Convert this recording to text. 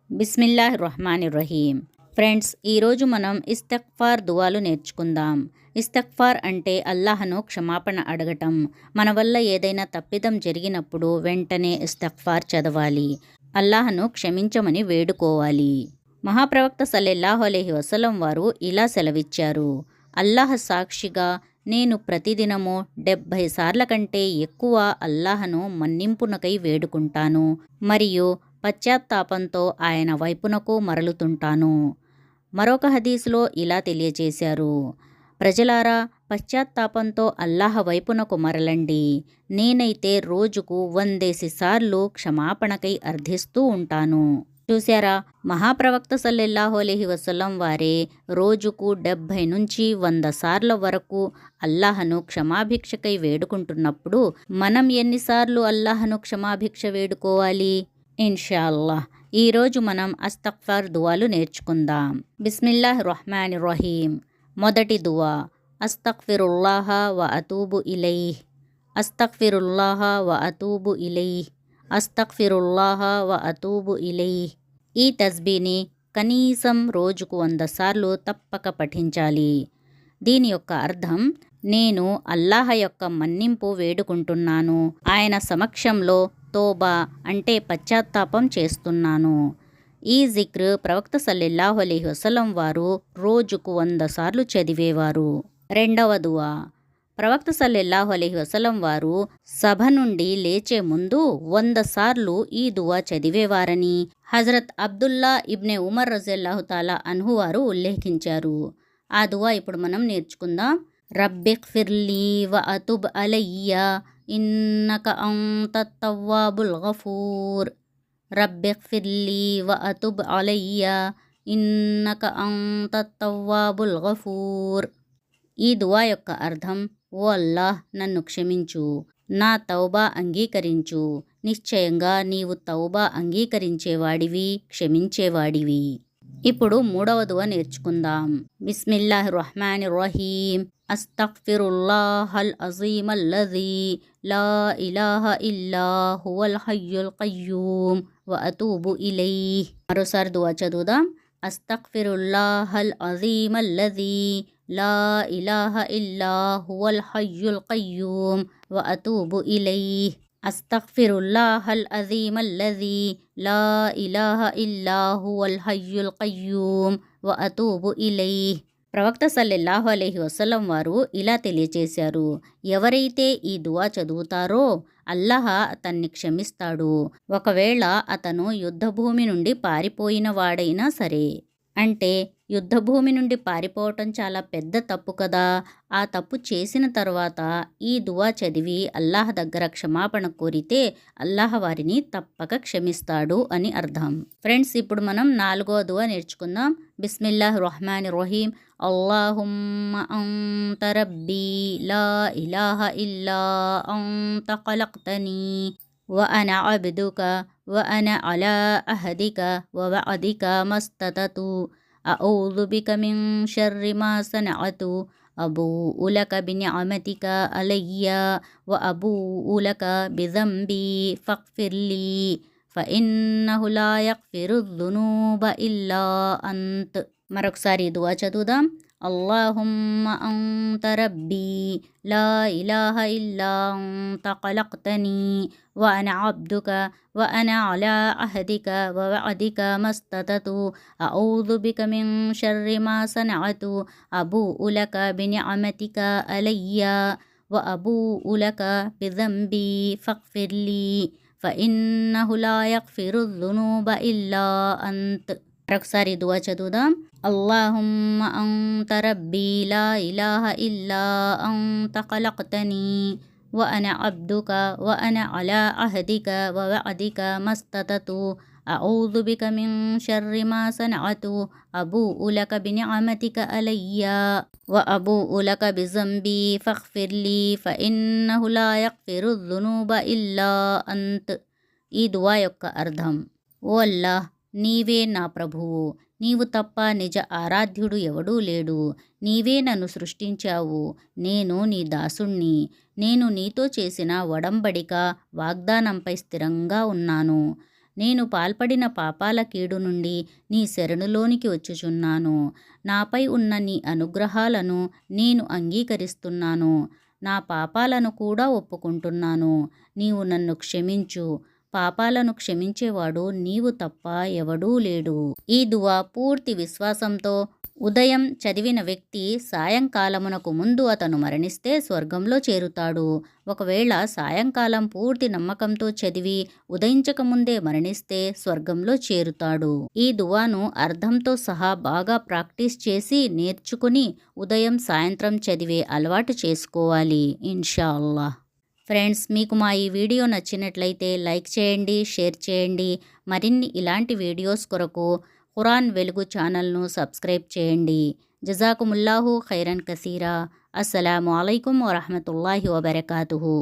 బిస్మిల్లాహిర్రహ్మానిర్రహీం. Friends, ఈరోజు మనం ఇస్తగ్ఫార్ దువాలు నేర్చుకుందాం. ఇస్తగ్ఫార్ అంటే అల్లాహను క్షమాపణ అడగటం. మన వల్ల ఏదైనా తప్పిదం జరిగినప్పుడు వెంటనే ఇస్తగ్ఫార్ చదవాలి. అల్లాహను క్షమించమని వేడుకోవాలి. మహాప్రవక్త సల్లల్లాహు అలైహి వసల్లం వారు ఇలా సెలవిచ్చారు. అల్లాహ్ సాక్షిగా నేను ప్రతిదినము 70 సార్ల కంటే ఎక్కువ అల్లాహను మన్నింపునకై వేడుకుంటాను మరియు పశ్చాత్తాపంతో ఆయన వైపునకు మరలుతుంటాను. మరొక హదీసులో ఇలా తెలియచేశారు. ప్రజలారా, పశ్చాత్తాపంతో అల్లాహ్ వైపునకు మరలండి. నేనైతే రోజుకు 100 సార్లు క్షమాపణకై అర్థిస్తూ ఉంటాను. చూశారా, మహాప్రవక్త సల్లల్లాహు అలైహి వసల్లం వారే రోజుకు 70 నుంచి 100 సార్ల వరకు అల్లాహను క్షమాభిక్షకై వేడుకుంటున్నప్పుడు మనం ఎన్నిసార్లు అల్లాహను క్షమాభిక్ష వేడుకోవాలి? ఇన్షాల్లాహ్ ఈరోజు మనం అస్తగ్ఫార్ దువాలు నేర్చుకుందాం. బిస్మిల్లాహిర్రహ్మానిర్రహీం. మొదటి దువా, అస్తగ్ఫిరుల్లాహ వ అతూబు ఇలైహ్. అస్తగ్ఫిరుల్లాహ వ అతూబు ఇలైహ్. అస్తగ్ఫిరుల్లాహ వ అతూబు ఇలైహ్. ఈ తస్బీని కనీసం రోజుకు 100 సార్లు తప్పక పఠించాలి. దీని యొక్క అర్థం, నేను అల్లాహ్ యొక్క మన్నింపు వేడుకుంటున్నాను, ఆయన సమక్షంలో తోబా అంటే పశ్చాత్తాపం చేస్తున్నాను. ఈ జిక్ర్ ప్రవక్త సల్లల్లాహు అలైహి వసల్లం వారు రోజుకు 100 సార్లు చదివేవారు. రెండవ దువా, ప్రవక్త సల్లల్లాహు అలైహి వసల్లం వారు సభ నుండి లేచే ముందు 100 సార్లు ఈ దువా చదివేవారని హజరత్ అబ్దుల్లా ఇబ్నె ఉమర్ రజల్లాహు తాలా అన్హు వారు ఉల్లేఖించారు. ఆ దువా ఇప్పుడు మనం నేర్చుకుందాం. రబ్బిగ్ఫిర్లీ వ అతుబ్ అలయ్య ఇన్నక అంతత్ తవ్వాబుల్ గఫూర్. రబ్బిగ్ఫిర్లీ వ అతుబ్ అలయ్య ఇన్నక అంతత్ తవ్వాబుల్ గఫూర్. ఈ దువా యొక్క అర్థం, ఓ అల్లాహ్, నన్ను క్షమించు, నా తౌబా అంగీకరించు, నిశ్చయంగా నీవు తౌబా అంగీకరించేవాడివి, క్షమించేవాడివి. ఇప్పుడు మూడవ దువా నేర్చుకుందాం. బిస్మిల్లాహిర్రహ్మానిర్రహీం. అస్తగ్ఫిరుల్లాహల్ అజీమల్లజీ లా ఇలాహ ఇల్లా హువల్ హయ్యుల్ ఖయ్యూమ్ వ అతూబు ఇలైహ్. మరోసారి దువా చదువుదాం. అస్తగ్ఫిరుల్లాహల్ అజీమల్లజీ లా ఇలాహ ఇల్లా హువల్ హయ్యుల్ ఖయ్యూమ్ వ అతూబు ఇలైహ్. అస్తగ్ఫిరుల్లాహల్ అజీమల్లజీ లా ఇలాహ ఇల్లా హువల్ హయ్యుల్ ఖయ్యూమ్ వ అతూబు ఇలైహ్. ప్రవక్త సల్లల్లాహు అలైహి వసల్లం వారు ఇలా తెలియచేశారు. ఎవరైతే ఈ దువా చదువుతారో అల్లాహ్ అతన్ని క్షమిస్తాడు, ఒకవేళ అతను యుద్ధభూమి నుండి పారిపోయిన వాడైనా సరే. అంటే యుద్ధభూమి నుండి పారిపోవటం చాలా పెద్ద తప్పు కదా. ఆ తప్పు చేసిన తర్వాత ఈ దువా చదివి అల్లాహ్ దగ్గర క్షమాపణ కోరితే అల్లాహ్ వారిని తప్పక క్షమిస్తాడు అని అర్థం. ఫ్రెండ్స్, ఇప్పుడు మనం నాలుగో దువా నేర్చుకుందాం. బిస్మిల్లాహిర్రహ్మానిర్రహీం. అల్లాహుమ్మ అంత రబ్బీ లా ఇలాహ ఇల్లా అంత ఖలక్తనీ వ అన అబ్దుక వ అన అలా అహదిక వ వఅదిక మస్తతతు అఊజు బిక మిన్ షర్రి మా సనఅతు అబూఉ లక బినిఅమతిక అలయ్య వ అబూఉ లక బిజంబీ ఫగ్ఫిర్లీ ఫఇన్నహు లా యగ్ఫిరుద్ దునూబ ఇల్లా అంత్. మరొకసారి దువా చదువుదాం. అల్లాహుమ్మ అంత రబ్బీ లా ఇలాహ ఇల్లా అంత ఖలక్తనీ వ అన అబ్దుక వ అన అలా అహదిక వ వఅదిక మస్తతతు అఊజు బిక మిన్ షర్రి మా సనఅతు అబూఉ లక బినిఅమతిక అలయ్య వ అబూఉ లక బిజంబీ ఫగ్ఫిర్లీ ఫఇన్నహు లా యగ్ఫిరుద్ దునూబ ఇల్లా అంత్. మరొకసారి దువా చదువుదాం. అల్లాహుమ్మ అంత రబ్బీ లా ఇలాహ ఇల్లా అంత ఖలక్తనీ వ అన అబ్దుక వ అన అలా అహదిక వ వఅదిక మస్తతతు అఊజు బిక మిన్ షర్రి మా సనఅతు అబూఉ లక బినిఅమతిక అలయ్య వ అబూఉ లక బిజంబీ ఫగ్ఫిర్లీ ఫఇన్నహు లా యగ్ఫిరుద్ దునూబ ఇల్లా అంత్. ఈ దువా యొక్క అర్థం, ఓ అల్లాహ్, నీవే నా ప్రభువు, నీవు తప్ప నిజ ఆరాధ్యుడు ఎవడూ లేడు. నీవే నన్ను సృష్టించావు, నేను నీ దాసుణ్ణి. నేను నీతో చేసిన ఒడంబడిక వాగ్దానంపై స్థిరంగా ఉన్నాను. నేను పాల్పడిన పాపాల కీడు నుండి నీ శరణులోనికి వచ్చుచున్నాను. నాపై ఉన్న నీ అనుగ్రహాలను నేను అంగీకరిస్తున్నాను. నా పాపాలను కూడా ఒప్పుకుంటున్నాను. నీవు నన్ను క్షమించు. పాపాలను క్షమించేవాడు నీవు తప్ప ఎవడూ లేడు. ఈ దువా పూర్తి విశ్వాసంతో ఉదయం చదివిన వ్యక్తి సాయంకాలమునకు ముందు అతను మరణిస్తే స్వర్గంలో చేరుతాడు. ఒకవేళ సాయంకాలం పూర్తి నమ్మకంతో చదివి ఉదయించకముందే మరణిస్తే స్వర్గంలో చేరుతాడు. ఈ దువాను అర్థంతో సహా బాగా ప్రాక్టీస్ చేసి నేర్చుకుని ఉదయం సాయంత్రం చదివే అలవాటు చేసుకోవాలి ఇన్షా అల్లాహ్. ఫ్రెండ్స్, మీకు మా ఈ వీడియో నచ్చినట్లయితే లైక్ చేయండి, షేర్ చేయండి. మరిన్ని ఇలాంటి వీడియోస్ కొరకు ఖురాన్ వెలుగు ఛానల్ను సబ్స్క్రైబ్ చేయండి. జజాకుముల్లాహు ఖైరన్ కసీరా. అస్సలాము అలైకుం వరహమతుల్లాహి వబరకాతుహు.